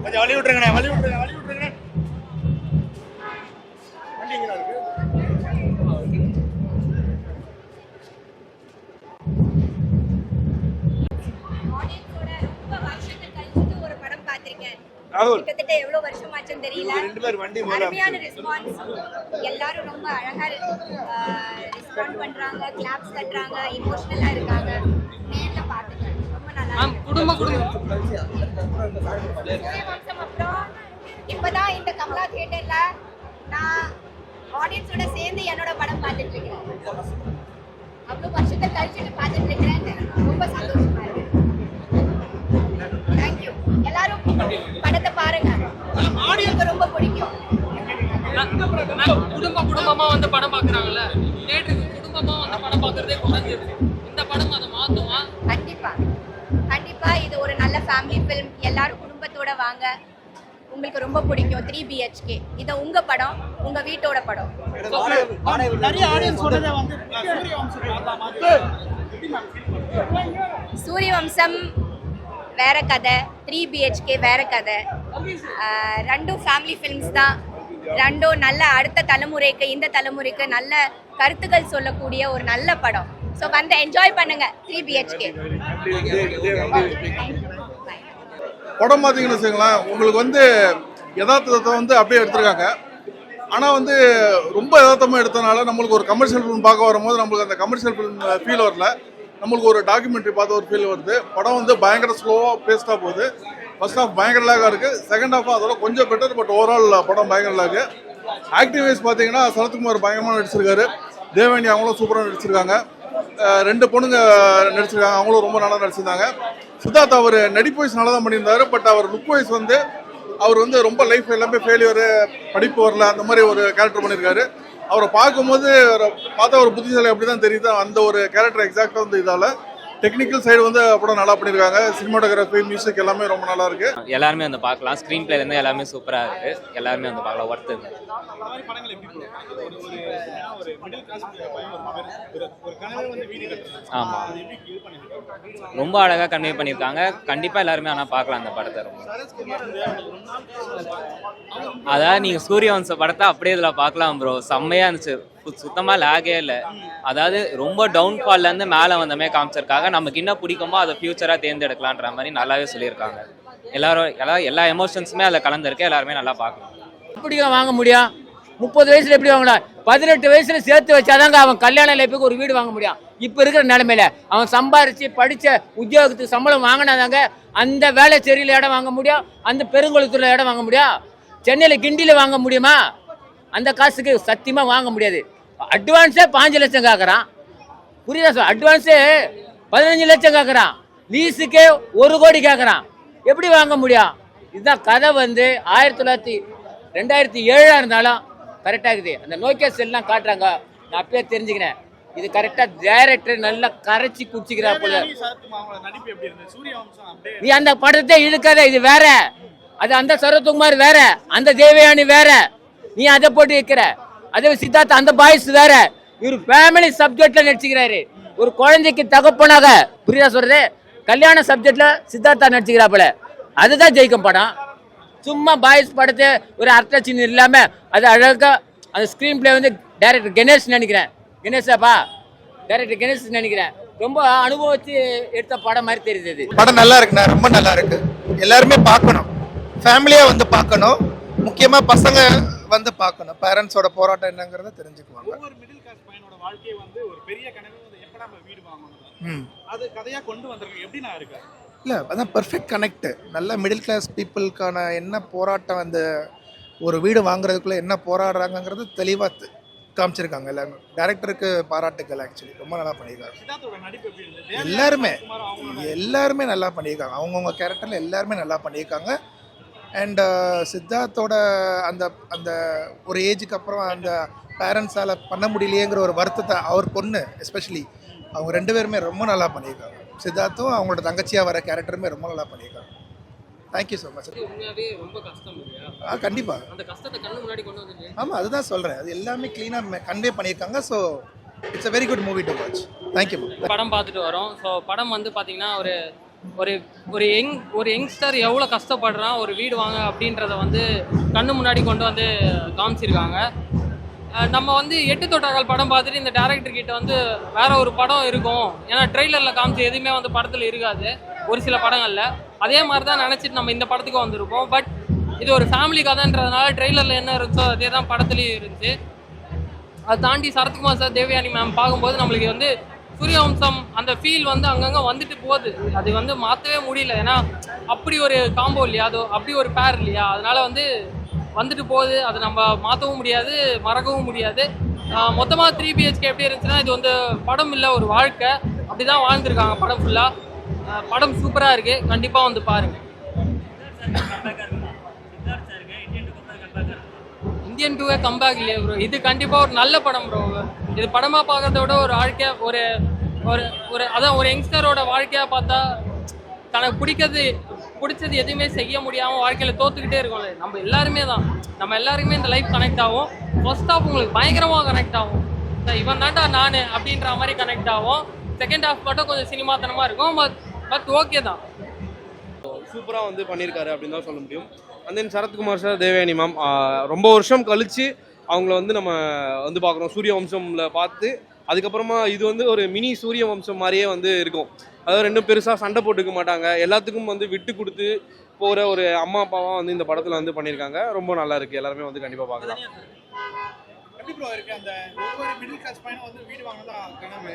கொஞ்சம் வழி விட்டுருங்கண்ணே, வழி விட்டுருங்க, வழி விட்டுருங்க. வண்டிங்களா இருக்கு? கிட்டத்தட்ட எவ்வளவு வருஷம் ஆச்சுன்னு தெரியல. அருமையான ரெஸ்பான்ஸ். எல்லாரும் ரொம்ப அழகா ரெஸ்பாண்ட் பண்றாங்க, கிளாப்ஸ் தட்டுறாங்க, இமோஷனலா இருக்காங்க. நேர்ல பாத்துங்க, ரொம்ப நல்லா இருக்கு. அப்புறம் இப்பதான் இந்த கமலா தியேட்டர்ல நான் ஆடியன்ஸோட சேர்ந்து என்னோட படம் பார்த்துட்டு இருக்கேன். அவ்வளவு வருஷத்தை கழிச்சுட்டு பார்த்துட்டு இருக்கிறேன். ரொம்ப சந்தோஷமா இருக்கு. தேங்க்யூ. எல்லாரும் படத்தை பாருங்க, ஆடியன்ஸ்க்கு ரொம்ப பிடிக்கும். குடும்பமா வந்து படம் பாக்குறாங்கல்ல, தியேட்டருக்கு குடும்பமா வந்து படம் பாக்குறதே குறைஞ்சிருக்கு. இந்த படம் அதை மாத்துமா? கண்டிப்பா கண்டிப்பா. இது ஒரு நல்ல ஃபேமிலி ஃபிலிம். எல்லாரும் குடும்பத்தோட வாங்க, உங்களுக்கு ரொம்ப பிடிக்கும். 3 BHK இது உங்க படம், உங்க வீட்டோட படம். நிறைய ஆடியன்ஸ் சொல்றதே வந்து சூரியவம்சம் வேற கதை, 3 BHK வேற கதை. ரெண்டும் ஃபேமிலி ஃபிலிம்ஸ் தான். ரெண்டும் நல்ல அடுத்த தலைமுறைக்கு, இந்த தலைமுறைக்கு நல்ல கருத்துக்கள் சொல்லக்கூடிய ஒரு நல்ல படம். ஸோ வந்து என்ஜாய் பண்ணுங்க 3 BHK. படம் பார்த்தீங்கன்னு வச்சுங்களேன், உங்களுக்கு வந்து யதார்த்தத்தை வந்து அப்படியே எடுத்திருக்காங்க. ஆனால் வந்து ரொம்ப யதார்த்தமாக எடுத்தனால நம்மளுக்கு ஒரு கமர்ஷியல் ஃபிலிம் பார்க்க வரும்போது நம்மளுக்கு அந்த கமர்ஷியல் ஃபிலிம் ஃபீல் வரல. நம்மளுக்கு ஒரு டாக்குமெண்ட்ரி பார்த்த ஒரு ஃபீல் வருது. படம் வந்து பயங்கர ஸ்லோவாக பேஸ்டாக போகுது. ஃபர்ஸ்ட் ஹாஃப் பயங்கர லாகாக இருக்குது, செகண்ட் ஹாஃப் அதோட கொஞ்சம் பெட்டர். பட் ஓவரால் படம் பயங்கர லாகு. ஆக்டிவ் வைஸ் பார்த்தீங்கன்னா சரத்குமார் பயங்கரமாக நடிச்சிருக்காரு. தேவயானி அவங்களும் சூப்பராக நடிச்சிருக்காங்க. 2 பொண்ணுங்க நடிச்சிருக்காங்க, அவங்களும் ரொம்ப நல்லா நடிச்சிருந்தாங்க. சித்தார்த் அவர் நடிப்பு வைஸ் நல்லா தான் பண்ணியிருந்தாரு. பட் அவர் லுக் வைஸ் வந்து அவர் வந்து ரொம்ப லைஃப் எல்லாமே ஃபெயிலியரு, படிப்பு வரல, அந்த மாதிரி ஒரு கேரக்டர் பண்ணியிருக்காரு. அவரை பார்க்கும்போது பார்த்தா ஒரு புத்திசாலி அப்படி தான் தெரியுது. அந்த ஒரு கேரக்டர் எக்ஸாக்டாக வந்து இதால் டெக்னிக்கல் சைடு வந்து படம் நல்லா பண்ணியிருக்காங்க. சினிமாட்டோகிராஃபி, மியூசிக் எல்லாமே ரொம்ப நல்லா இருக்கு. எல்லாருமே வந்து பார்க்கலாம். ஸ்க்ரீன் பிளே இருந்து எல்லாமே சூப்பராக இருக்கு. எல்லாருமே வந்து பார்க்கலாம். ஒர்த்து. ஆமாம், ரொம்ப அழகாக கன்வே பண்ணியிருக்காங்க. கண்டிப்பாக எல்லாருமே ஆனால் பார்க்கலாம் அந்த படத்தை. ரொம்ப அதாவது நீங்கள் சூரியவம்ச படத்தை அப்படியே இதில் பார்க்கலாம் ப்ரோ. செம்மையாக இருந்துச்சு. சுத்தமாக லேகே இல்லை. அதாவது ரொம்ப டவுன்ஃபால்லேருந்து மேலே வந்தமே காமிச்சிருக்காங்க. நமக்கு என்ன பிடிக்குமோ அதை ஃபியூச்சராக தேர்ந்தெடுக்கலான்ற மாதிரி நல்லாவே சொல்லியிருக்காங்க. எல்லா எமோஷன்ஸுமே அதில் கலந்துருக்கு. எல்லாருமே நல்லா பார்க்கலாம். எப்படி வாங்க முடியும்? 30 வயசுல எப்படி வாங்கலாம்? 18 வயசுல சேர்த்து வச்சாதாங்க அவன் கல்யாண லைஃபுக்கு ஒரு வீடு வாங்க முடியும். இப்போ இருக்கிற நிலைமையில அவன் சம்பாரிச்சு படித்த உத்தியோகத்துக்கு சம்பளம் வாங்கினாதாங்க அந்த வேலை சரியில் இடம் வாங்க முடியும், அந்த பெருங்குளத்தூரில் இடம் வாங்க முடியும். சென்னையில் கிண்டியில் வாங்க முடியுமா? அந்த காசுக்கு சத்தியமாக வாங்க முடியாது. அட்வான்ஸே 5 லட்சம் கேட்குறான். புரியுதா சார்? அட்வான்ஸே 15 லட்சம் கேட்குறான். லீஸுக்கே 1 கோடி கேட்குறான். எப்படி வாங்க முடியும்? இதுதான் கதை. வந்து 2007 இருந்தாலும் கரெக்டாக இருக்குது. அந்த நோக்கியா செல்லாம் காட்டுறாங்க. நான் அப்பயே தெரிஞ்சுக்கிறேன், இது கரெக்டாக டைரக்டர் நல்லா கரைச்சி குடிச்சிக்கிறா போல. நீ அந்த படத்தை இழுக்காத. இது வேற, அது அந்த சரத்குமார் வேற, அந்த தேவயானி வேற. நீ அதை போட்டு வைக்கிற. அதே சித்தார்த் அந்த பாய்ஸ் வேற. இவர் ஃபேமிலி சப்ஜெக்ட்ல நடிச்சுக்கிறாரு. ஒரு குழந்தைக்கு தகப்பனாக, புரியுதா சொல்றது? கல்யாண சப்ஜெக்ட்ல சித்தார்த்தா நடிச்சுக்கிறாப்புல. அதுதான் ஜெயிக்கும் படம். சும்மா பாய்ஸ் படத்தை ஒரு அர்த்தச்சின் இல்லாம அது அழகா அந்த ஸ்கிரீன் பிளே வந்து டைரக்டர் கணேஷ் நினைக்கிறேன். கணேஷாப்பா, டைரக்டர் கணேஷ் நினைக்கிறேன். ரொம்ப அனுபவிச்சு எடுத்த படம் மாதிரி தெரியுது. படம் நல்லா இருக்குண்ணா, ரொம்ப நல்லா இருக்கு. எல்லாருமே பார்க்கணும், ஃபேமிலியா வந்து பார்க்கணும். முக்கியமா பசங்க வந்து பார்க்கணும். பேரண்ட்ஸோட போராட்டம் என்னங்கிறத தெரிஞ்சுக்குவாங்க. ஒவ்வொரு மிடில் கிளாஸ் பையனோட வாழ்க்கையை வந்து ஒரு பெரிய கனவு வந்து எப்ப நம்ம வீடு வாங்கணும், அது கதையா கொண்டு வந்திருக்கு. எப்படி நான் இருக்கேன் இல்லை, அதான் பெர்ஃபெக்ட் கனெக்ட். நல்ல மிடில் கிளாஸ் பீப்புளுக்கான என்ன போராட்டம், அந்த ஒரு வீடு வாங்குறதுக்குள்ள என்ன போராடுறாங்கிறது தெளிவாக காமிச்சிருக்காங்க. எல்லாருமே டைரக்டருக்கு பாராட்டுக்கள். ஆக்சுவலி ரொம்ப நல்லா பண்ணியிருக்காங்க. எல்லாருமே நல்லா பண்ணியிருக்காங்க. அவங்கவுங்க கேரக்டரில் எல்லாருமே நல்லா பண்ணியிருக்காங்க. அண்ட் சித்தார்த்தோட அந்த அந்த ஒரு ஏஜுக்கு அப்புறம் அந்த பேரண்ட்ஸால் பண்ண முடியலையேங்கிற ஒரு வருத்தத்தை, அவர் பொண்ணு எஸ்பெஷலி, அவங்க 2 பேருமே ரொம்ப நல்லா பண்ணியிருக்காங்க. சித்தார்த்தும் அவங்களோட தங்கச்சியாக வர கேரக்டருமே ரொம்ப நல்லா பண்ணியிருக்காங்க. Thank you so much. கண்டிப்பாக ஆமாம், அதுதான் சொல்கிறேன். அது எல்லாமே க்ளீனாக கன்வே பண்ணியிருக்காங்க. So it's a very good movie to watch. Thank you. படம் பார்த்துட்டு வரோம். ஸோ படம் வந்து பார்த்தீங்கன்னா ஒரு ஒரு ஒரு யங்ஸ்டர் எவ்வளோ கஷ்டப்படுறான் ஒரு வீடு வாங்க அப்படின்றத வந்து கண்ணு முன்னாடி கொண்டு வந்து காமிச்சிருக்காங்க. நம்ம வந்து எட்டு தொட்டாக்கள் படம் பார்த்துட்டு இந்த டேரக்டர் கிட்ட வந்து வேற ஒரு படம் இருக்கும், ஏன்னா ட்ரெய்லரில் காமிச்ச எதுவுமே வந்து படத்தில் இருக்காது ஒரு சில படங்களில். அதே மாதிரி தான் நினச்சிட்டு நம்ம இந்த படத்துக்கு வந்திருப்போம். பட் இது ஒரு ஃபேமிலி கதைன்றதுனால ட்ரெய்லரில் என்ன இருந்துச்சோ அதே தான் படத்துலேயும் இருந்துச்சு. அதை தாண்டி சரத்குமார் சார், தேவயானி மேம் பார்க்கும்போது நம்மளுக்கு வந்து சூரியவம்சம் அந்த ஃபீல் வந்து அங்கங்கே வந்துட்டு போகுது. அது வந்து மாற்றவே முடியல, ஏன்னா அப்படி ஒரு காம்போ இல்லையா, அது அப்படி ஒரு பேர் இல்லையா, அதனால வந்து வந்துட்டு போகுது. அதை நம்ம மாற்றவும் முடியாது, மறக்கவும் முடியாது. மொத்தமாக 3 BHK எப்படி இருந்துச்சுன்னா, இது வந்து படம் இல்லை ஒரு வாழ்க்கை, அப்படி தான் வாழ்ந்துருக்காங்க படம் ஃபுல்லாக. படம் சூப்பராக இருக்குது, கண்டிப்பாக வந்து பாருங்கள். இந்தியன் 2 கம்பேக் இல்லையா ப்ரோ, இது கண்டிப்பாக ஒரு நல்ல படம் ப்ரோ. இது படமாக பார்க்கறத விட ஒரு வாழ்க்கையாக ஒரு ஒரு ஒரு அதான் ஒரு யங்ஸ்டரோட வாழ்க்கையாக பார்த்தா தனக்கு பிடிச்சது எதுவுமே செய்ய முடியாமல் வாழ்க்கையில் தோத்துக்கிட்டே இருக்கோம்ல, நம்ம எல்லாருமே இந்த லைஃப் கனெக்ட் ஆகும். ஃபர்ஸ்ட் ஹாஃப் உங்களுக்கு பயங்கரமாக கனெக்ட் ஆகும், இவன் தாண்டா நான் அப்படின்ற மாதிரி கனெக்ட் ஆகும். செகண்ட் ஹாஃப் மட்டும் கொஞ்சம் சினிமாத்தனமாக இருக்கும், பட் ஓகே தான். சூப்பராக வந்து பண்ணியிருக்காரு அப்படின்னு தான் சொல்ல முடியும். And then Sarathkumar sir, Devayani ma'am ரொம்ப வருஷம் கழித்து அவங்கள வந்து நம்ம வந்து பார்க்குறோம் சூரிய வம்சம்ல பார்த்து. அதுக்கப்புறமா இது வந்து ஒரு மினி சூரிய வம்சம் மாதிரியே வந்து இருக்கும். அதாவது ரெண்டும் பெருசாக சண்டை போட்டுக்க மாட்டாங்க, எல்லாத்துக்கும் வந்து விட்டு கொடுத்து போகிற ஒரு அம்மா அப்பாவாக வந்து இந்த படத்தில் வந்து பண்ணியிருக்காங்க. ரொம்ப நல்லா இருக்குது, எல்லாருமே வந்து கண்டிப்பாக பார்க்கலாம்.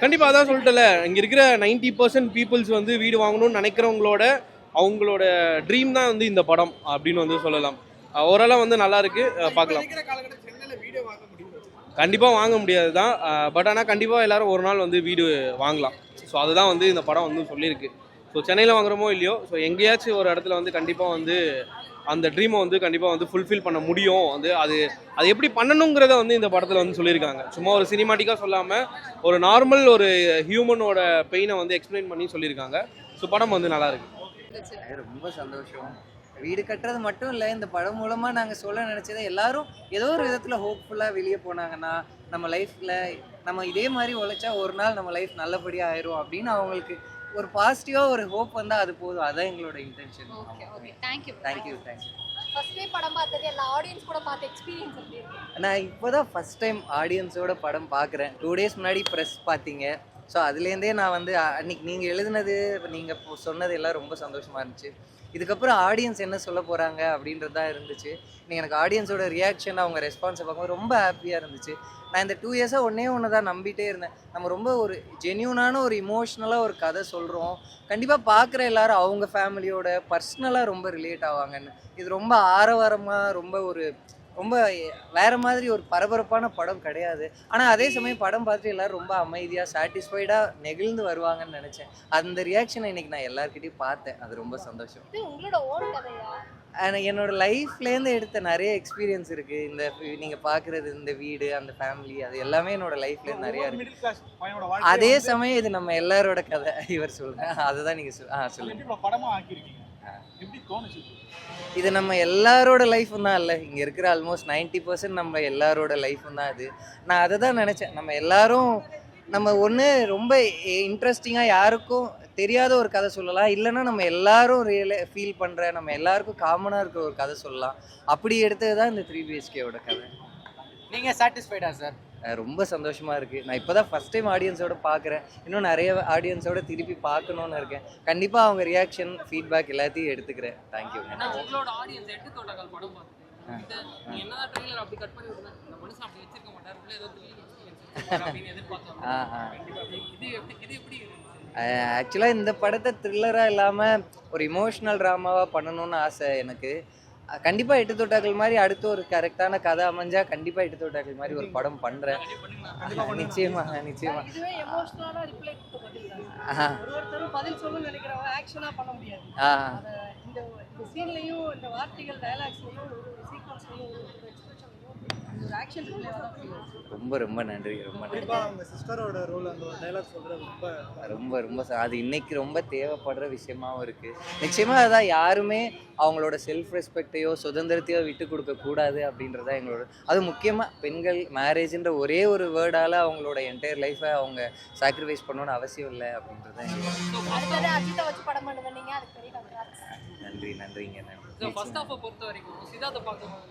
கண்டிப்பாக அதான் சொல்லிட்டல, இங்கே இருக்கிற 90% பீப்புள்ஸ் வந்து வீடு வாங்கணும்னு நினைக்கிறவங்களோட அவங்களோட ட்ரீம் தான் வந்து இந்த படம் அப்படின்னு வந்து சொல்லலாம். ஓரளவு வந்து நல்லா இருக்கு, பார்க்கலாம். கண்டிப்பாக வாங்க முடியாது தான், பட் ஆனால் கண்டிப்பாக எல்லாரும் ஒரு நாள் வந்து வீடு வாங்கலாம். ஸோ அதுதான் வந்து இந்த படம் வந்து சொல்லியிருக்கு. ஸோ சென்னையில் வாங்குறோமோ இல்லையோ, ஸோ எங்கேயாச்சும் ஒரு இடத்துல வந்து கண்டிப்பாக வந்து அந்த ட்ரீமை வந்து கண்டிப்பாக வந்து ஃபுல்ஃபில் பண்ண முடியும். வந்து அது எப்படி பண்ணணுங்கிறத வந்து இந்த படத்தில் வந்து சொல்லியிருக்காங்க. சும்மா ஒரு சினிமாட்டிக்காக சொல்லாமல் ஒரு நார்மல் ஒரு ஹியூமனோட பெயினை வந்து எக்ஸ்பிளைன் பண்ணி சொல்லியிருக்காங்க. ஸோ படம் வந்து நல்லா இருக்கு. ரொம்ப சந்தோஷம். வீடு கட்டுறது மட்டும் இல்லை, இந்த படம் மூலமாக நாங்கள் சொல்ல நினச்சதை எல்லாரும் ஏதோ ஒரு விதத்தில் ஹோப்ஃபுல்லாக வெளியே போனாங்கன்னா நம்ம லைஃப்பில் நம்ம இதே மாதிரி உழைச்சா ஒரு நாள் நம்ம லைஃப் நல்லபடியாக ஆயிரும் அப்படின்னு அவங்களுக்கு ஒரு பாசிட்டிவாக ஒரு ஹோப் வந்தால் அது போதும். அதான் எங்களோட இன்டென்ஷன். தேங்க்யூ. ஃபர்ஸ்ட் டைம் படம் பார்த்தது எல்லா ஆடியன்ஸ் கூட பார்த்த எக்ஸ்பீரியன்ஸ் எப்படி இருக்கு? நான் இப்போ தான் ஃபஸ்ட் டைம் ஆடியன்ஸோட படம் பார்க்குறேன். 2 days முன்னாடி ப்ரெஸ் பார்த்தீங்க. ஸோ அதுலேருந்தே நான் வந்து அன்றைக்கி நீங்கள் எழுதுனது நீங்கள் சொன்னது எல்லாம் ரொம்ப சந்தோஷமாக இருந்துச்சு. இதுக்கப்புறம் ஆடியன்ஸ் என்ன சொல்ல போகிறாங்க அப்படின்றது தான் இருந்துச்சு. நீங்கள் எனக்கு ஆடியன்ஸோட ரியாக்ஷன், அவங்க ரெஸ்பான்ஸை பார்க்கும்போது ரொம்ப ஹாப்பியாக இருந்துச்சு. நான் இந்த 2 years ஒன்று தான் நம்பிட்டே இருந்தேன். நம்ம ரொம்ப ஒரு ஜென்யூனான ஒரு இமோஷ்னலாக ஒரு கதை சொல்கிறோம், கண்டிப்பாக பார்க்குற எல்லாரும் அவங்க ஃபேமிலியோட பர்சனலாக ரொம்ப ரிலேட் ஆவாங்கன்னு. இது ரொம்ப ஆரவாரமாக ரொம்ப வேறு மாதிரி ஒரு பரபரப்பான படம் கிடையாது. ஆனால் அதே சமயம் படம் பார்த்துட்டு எல்லோரும் ரொம்ப அமைதியாக சாட்டிஸ்ஃபைடாக நெகிழ்ந்து வருவாங்கன்னு நினச்சேன். அந்த ரியாக்ஷனை இன்றைக்கி நான் எல்லாருக்கிட்டையும் பார்த்தேன். அது ரொம்ப சந்தோஷம். உங்களோட ஓன் கதையா? என்னோட லைஃப்லேருந்து எடுத்த நிறைய எக்ஸ்பீரியன்ஸ் இருக்குது. இந்த நீங்கள் பார்க்குறது, இந்த வீடு, அந்த ஃபேமிலி, அது எல்லாமே என்னோட லைஃப்லேருந்து நிறையா இருக்குது. அதே சமயம் இது நம்ம எல்லாரோட கதை. இவர் சொல்கிறேன், அதுதான் நீங்கள் சொல்லுங்கள். இது நம்ம எல்லாரோட லைஃப்பும் தான் இல்லை, இங்கே இருக்கிற ஆல்மோஸ்ட் 90% நம்ம எல்லாரோட லைஃப்பும் தான் இது. நான் அதை தான் நினச்சேன். நம்ம எல்லாரும் நம்ம ஒன்று ரொம்ப இன்ட்ரெஸ்டிங்காக யாருக்கும் தெரியாத ஒரு கதை சொல்லலாம், இல்லைன்னா நம்ம எல்லாரும் ஃபீல் பண்ணுற நம்ம எல்லாருக்கும் காமனாக இருக்கிற ஒரு கதை சொல்லலாம். அப்படி எடுத்தது தான் இந்த 3 BHKவோட கதை. நீங்கள் சாட்டிஸ்ஃபைடா சார்? ரொம்ப சந்தோஷமாக இருக்குது. நான் இப்போ தான் ஃபஸ்ட் டைம் ஆடியன்ஸோட பார்க்குறேன். இன்னும் நிறைய ஆடியன்ஸோட திருப்பி பார்க்கணுன்னு இருக்கேன். கண்டிப்பாக அவங்க ரியாக்ஷன், ஃபீட்பேக் எல்லாத்தையும் எடுத்துக்கிறேன். தேங்க்யூ. உங்களோட ஆடியன்ஸ் எட்டு தோட்டக்கால் படம் பார்த்துட்டு என்னதான் ட்ரெய்லர் அப்படி கட் பண்ணி விடுறேன், இந்த மனுஷன் அப்படி வச்சிருக்க மாட்டார், உள்ள ஏதோ அப்படின்னு எதிர்பார்த்தோம். இது எப்படி ஆக்சுவலாக இந்த படத்தை த்ரில்லராக இல்லாமல் ஒரு இமோஷ்னல் ட்ராமாவாக பண்ணணும்னு ஆசை எனக்கு. கண்டிப்பாக எட்டு தொட்டாக்கள் மாதிரி அடுத்து ஒரு கரெக்டான கதை அமைஞ்சா கண்டிப்பாக எட்டு தொட்டாக்கள் மாதிரி ஒரு படம் பண்ணுறேன். நிச்சயமா. ஒரு ஆக்ஷன் ரிப்ளேவாக தான் ஃபீல் ஆச்சு. ரொம்ப ரொம்ப நன்றி, ரொம்ப நன்றி. அவங்க சிஸ்டரோட ரோல் அந்த ஒரு டைலாக் சொல்கிறது ரொம்ப அது இன்னைக்கு ரொம்ப தேவைப்படுற விஷயமாவும் இருக்கு. நிச்சயமா அதான் யாருமே அவங்களோட செல்ஃப் ரெஸ்பெக்டையோ சுதந்திரத்தையோ விட்டு கொடுக்க கூடாது அப்படின்றத எங்களோட, அது முக்கியமா பெண்கள் மேரேஜ்ன்ற ஒரே ஒரு வேர்டால அவங்களோட என்டையர் லைஃபை அவங்க சாக்ரிஃபைஸ் பண்ணணும்னு அவசியம் இல்லை அப்படின்றத அடுத்தது அஜித்தை வச்சு படம் பண்ணுவீங்க, அதுக்கு பெரிய congrats. நன்றிங்க நன்றி. ஃபர்ஸ்ட் ஹாஃபை பொறுத்த வரைக்கும் சித்தார்த்தை பார்க்கும்போது